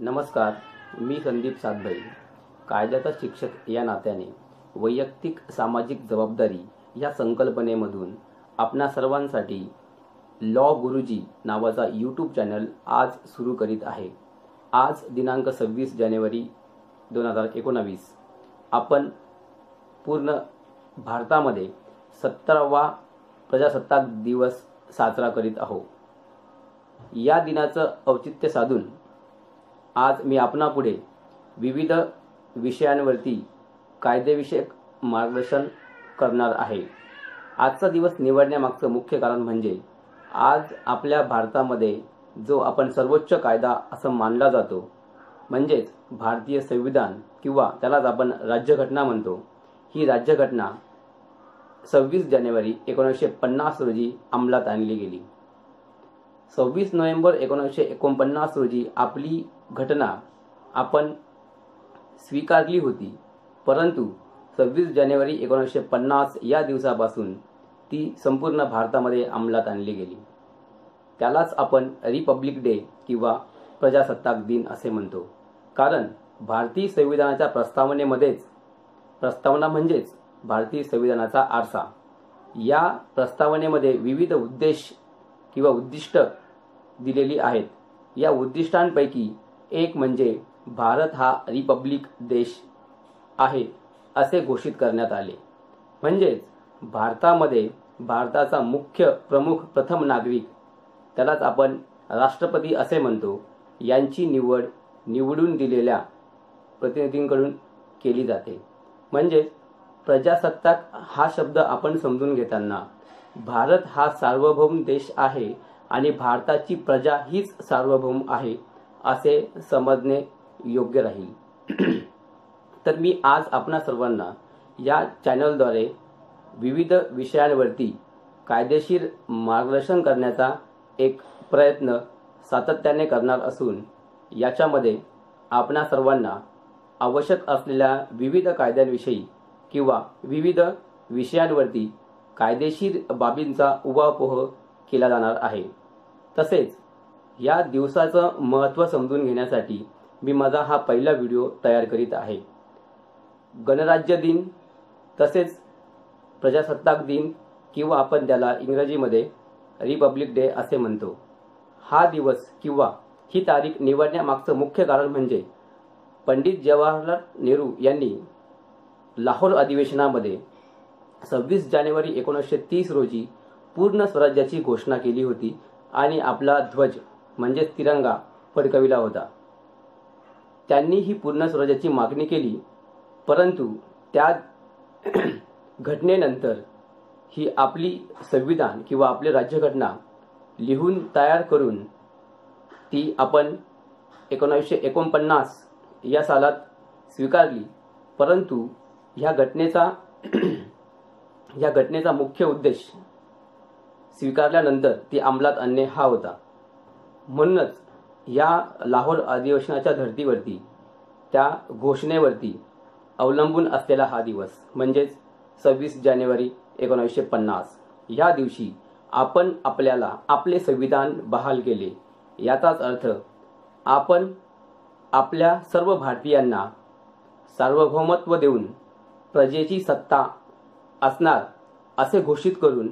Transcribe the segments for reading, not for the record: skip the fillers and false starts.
नमस्कार, मी संदीप सातभाई. कायद्याचा शिक्षक या नात्याने वैयक्तिक सामाजिक जबाबदारी या संकल्पनेमधून आपणा सर्वांसाठी लॉ गुरुजी नावाचा यूट्यूब चॅनल आज सुरू करीत आहे. आज दिनांक 26 जानेवारी 2019 आपण पूर्ण भारतामध्ये 17वा प्रजासत्ताक दिवस साजरा करीत आहोत. या दिनाचं औचित्य साधून आज मी आपणापुढे विविध विषयांवरती कायदेविषयक मार्गदर्शन करणार आहे. आजचा दिवस निवडण्यामागचं मुख्य कारण म्हणजे आज आपल्या भारतामध्ये जो आपण सर्वोच्च कायदा असं मानला जातो, म्हणजेच भारतीय संविधान किंवा त्यालाच आपण राज्यघटना म्हणतो, ही राज्यघटना 26 जानेवारी 1950 रोजी अंमलात आणली गेली. 26 नोव्हेंबर 1949 रोजी आपली घटना आपण स्वीकारली होती, परंतु 26 जानेवारी 1950 या दिवसापासून ती संपूर्ण भारतामध्ये अंमलात आणली गेली. त्यालाच आपण रिपब्लिक डे किंवा प्रजासत्ताक दिन असे म्हणतो. कारण भारतीय संविधानाच्या प्रस्तावना म्हणजेच भारतीय संविधानाचा आरसा, या प्रस्तावनेमध्ये विविध उद्देश किंवा उद्दिष्ट दिलेली आहेत. या उद्दिष्टांपैकी एक म्हणजे भारत हा रिपब्लिक देश आहे असे घोषित करण्यात आले. म्हणजेच भारतामध्ये भारताचा मुख्य प्रमुख प्रथम नागरिक, त्यालाच आपण राष्ट्रपती असे म्हणतो, यांची निवड निवडून दिलेल्या प्रतिनिधींकडून केली जाते. म्हणजेच प्रजासत्ताक हा शब्द आपण समजून घेताना भारत हा सार्वभौम देश आहे आणि भारताची प्रजा हीच सार्वभौम आहे असे समजणे योग्य राहील. तर मी आज आपणा सर्वांना या चॅनलद्वारे विविध विषयांवरती कायदेशीर मार्गदर्शन करण्याचा एक प्रयत्न सातत्याने करणार असून याच्यामध्ये आपणा सर्वांना आवश्यक असलेल्या विविध कायद्यांविषयी किंवा विविध विषयांवरती कायदेशीर बाबींचा उहापोह केला जाणार आहे. तसेच या दिवसाचं महत्त्व समजून घेण्यासाठी मी माझा हा पहिला व्हिडिओ तयार करीत आहे. गणराज्य दिन तसेच प्रजासत्ताक दिन किंवा आपण त्याला इंग्रजीमध्ये रिपब्लिक डे असे म्हणतो, हा दिवस किंवा ही तारीख निवडण्यामागचं मुख्य कारण म्हणजे पंडित जवाहरलाल नेहरू यांनी लाहोर अधिवेशनामध्ये 26 जानेवारी 1930 रोजी पूर्ण स्वराज्याची घोषणा केली होती आणि आपला ध्वज म्हणजे तिरंगा फडकविला होता. त्यांनी ही पूर्ण स्वराज्याची मागणी केली, परंतु त्या घटनेनंतर ही आपली संविधान किंवा आपली राज्यघटना लिहून तयार करून ती आपण 1949 या सालात स्वीकारली. परंतु ह्या घटनेचा मुख्य उद्देश स्वीकारल्यानंतर ती अंमलात आणणे हा होता. म्हणूनच या लाहोर अधिवेशनाच्या धर्तीवरती त्या घोषणेवरती अवलंबून असलेला हा दिवस म्हणजेच 26 जानेवारी 1950 या दिवशी आपण आपल्याला आपले संविधान बहाल केले. याचाच अर्थ आपण आपल्या सर्व भारतीयांना सार्वभौमत्व देऊन प्रजेची सत्ता असणार असे घोषित करून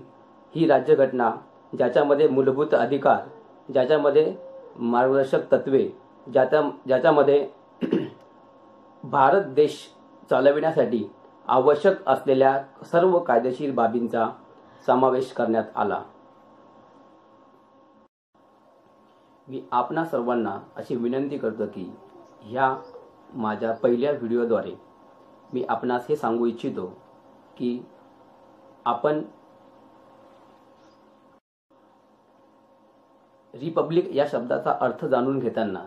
ही राज्यघटना, ज्याच्यामध्ये मूलभूत अधिकार, ज्याच्यामध्ये मार्गदर्शक तत्वे, ज्याच्यामध्ये भारत देश चालविण्यासाठी आवश्यक असलेल्या सर्व कायदेशीर बाबींचा समावेश करण्यात आला. मी आपणा सर्वांना अशी विनंती करतो की ह्या माझ्या पहिल्या व्हिडिओद्वारे मी आपणास हे सांगू इच्छितो की आपण रिपब्लिक या शब्दाचा अर्थ जाणून घेताना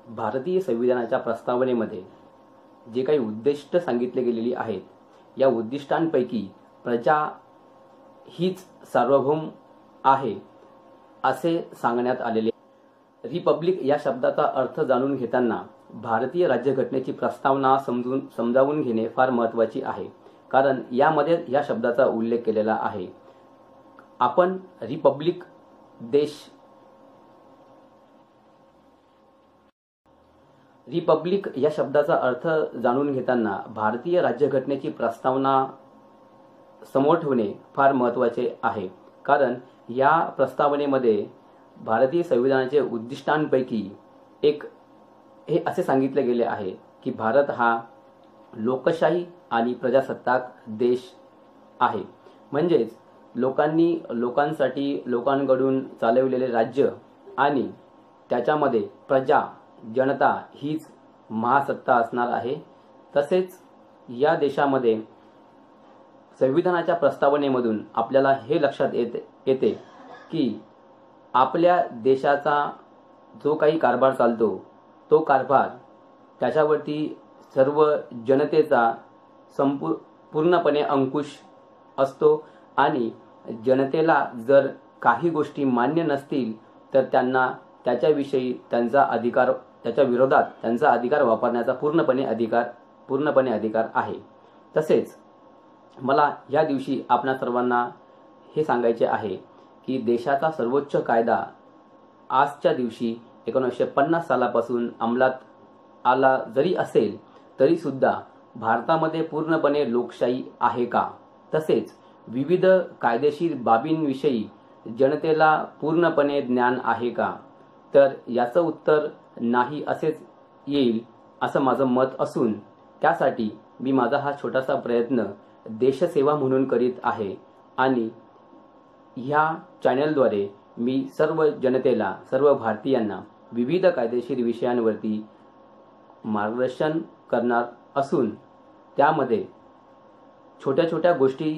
भारतीय संविधानाच्या प्रस्तावनेमध्ये जे काही उद्दिष्ट सांगितले गेलेली आहेत, या उद्दिष्टांपैकी प्रजा हीच सार्वभौम आहे असे सांगण्यात आलेले. रिपब्लिक या शब्दाचा अर्थ जाणून घेताना भारतीय राज्यघटनेची प्रस्तावना समजावून घेणे फार महत्त्वाची आहे. कारण यामध्ये या शब्दाचा उल्लेख केलेला आहे. आपण रिपब्लिक देश रिपब्लिक या शब्दाचा अर्थ जाणून घेताना भारतीय राज्यघटनेची प्रस्तावना समोर ठेवणे फार महत्त्वाचे आहे, कारण या प्रस्तावनेमध्ये भारतीय संविधानाचे उद्दिष्टांपैकी एक हे असे सांगितले गेले आहे की भारत हा लोकशाही आणि प्रजासत्ताक देश आहे. म्हणजेच लोकांनी लोकांसाठी लोकांकडून चालवलेले राज्य आणि त्याच्यामध्ये प्रजा जनता हीच महासत्ता असणार आहे. तसेच या देशामध्ये संविधानाच्या प्रस्तावनेमधून आपल्याला हे लक्षात येते की आपल्या देशाचा जो काही कारभार चालतो तो कारभार त्याच्यावरती सर्व जनतेचा पूर्णपणे अंकुश असतो आणि जनतेला जर काही गोष्टी मान्य नसतील तर त्यांना त्याच्याविषयी त्यांचा अधिकार त्याच्या विरोधात त्यांचा अधिकार वापरण्याचा पूर्णपणे अधिकार आहे. तसेच मला या दिवशी आपणा सर्वांना हे सांगायचे आहे की देशाचा सर्वोच्च कायदा आजच्या दिवशी 1950 सालापासून अंमलात आला जरी असेल तरी सुद्धा भारतामध्ये पूर्णपणे लोकशाही आहे का, तसेच विविध कायदेशीर बाबींविषयी जनतेला पूर्णपणे ज्ञान आहे का, तर याचं उत्तर नाही असेच येईल असं माझं मत असून त्यासाठी मी माझा हा छोटासा प्रयत्न देशसेवा म्हणून करीत आहे. आणि ह्या चॅनलद्वारे मी सर्व जनतेला सर्व भारतीयांना विविध कायदेशीर विषयांवरती मार्गदर्शन करणार असून त्यामध्ये छोट्या छोट्या गोष्टी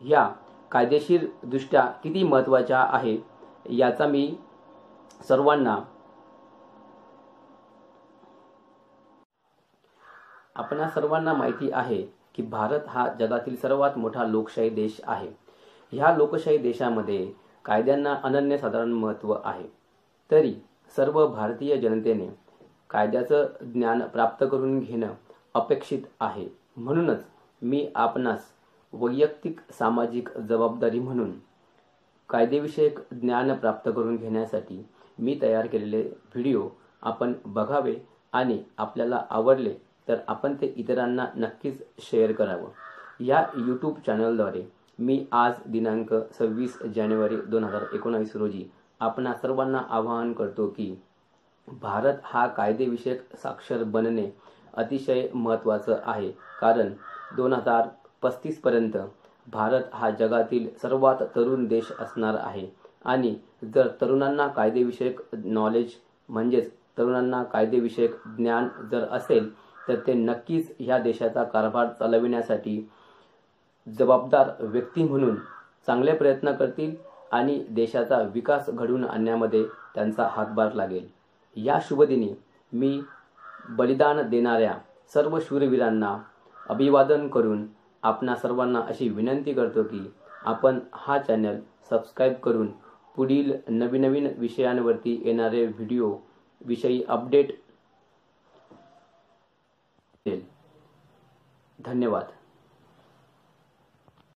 ह्या कायदेशीर दृष्ट्या किती महत्त्वाच्या आहे याचा मी सर्वांना आपणा सर्वांना माहिती आहे की भारत हा जगातील सर्वात मोठा लोकशाही देश आहे. ह्या लोकशाही देशामध्ये कायद्यांना अनन्यसाधारण महत्त्व आहे. तरी सर्व भारतीय जनतेने कायद्याचं ज्ञान प्राप्त करून घेणं अपेक्षित आहे. म्हणूनच मी आपणास वैयक्तिक सामाजिक जबाबदारी म्हणून कायदेविषयक ज्ञान प्राप्त करून घेण्यासाठी मी तयार केलेले व्हिडिओ आपण बघावे आणि आपल्याला आवडले तर आपण ते इतरांना नक्कीच शेअर करावं. या यूट्यूब चॅनलद्वारे मी आज दिनांक 26 जानेवारी 2019 रोजी आपणा सर्वांना आवाहन करतो की भारत हा कायदेविषयक साक्षर बनणे अतिशय महत्त्वाचं आहे, कारण 2035 पर्यंत भारत हा जगातील सर्वात तरुण देश असणार आहे. आणि जर तरुणांना कायदेविषयक नॉलेज म्हणजेच तरुणांना कायदेविषयक ज्ञान जर असेल तर ते नक्कीच ह्या देशाचा कारभार चालविण्यासाठी जबाबदार व्यक्ती म्हणून चांगले प्रयत्न करतील आणि देशाचा विकास घडवून आणण्यामध्ये त्यांचा हातभार लागेल. या शुभदिनी मी बलिदान देणाऱ्या सर्व शूरवीरांना अभिवादन करून आपणा सर्वांना अशी विनंती करतो की आपण हा चॅनल सबस्क्राईब करून पुढील नवीन विषयांवरती येणारे व्हिडिओ विषयी अपडेट. धन्यवाद.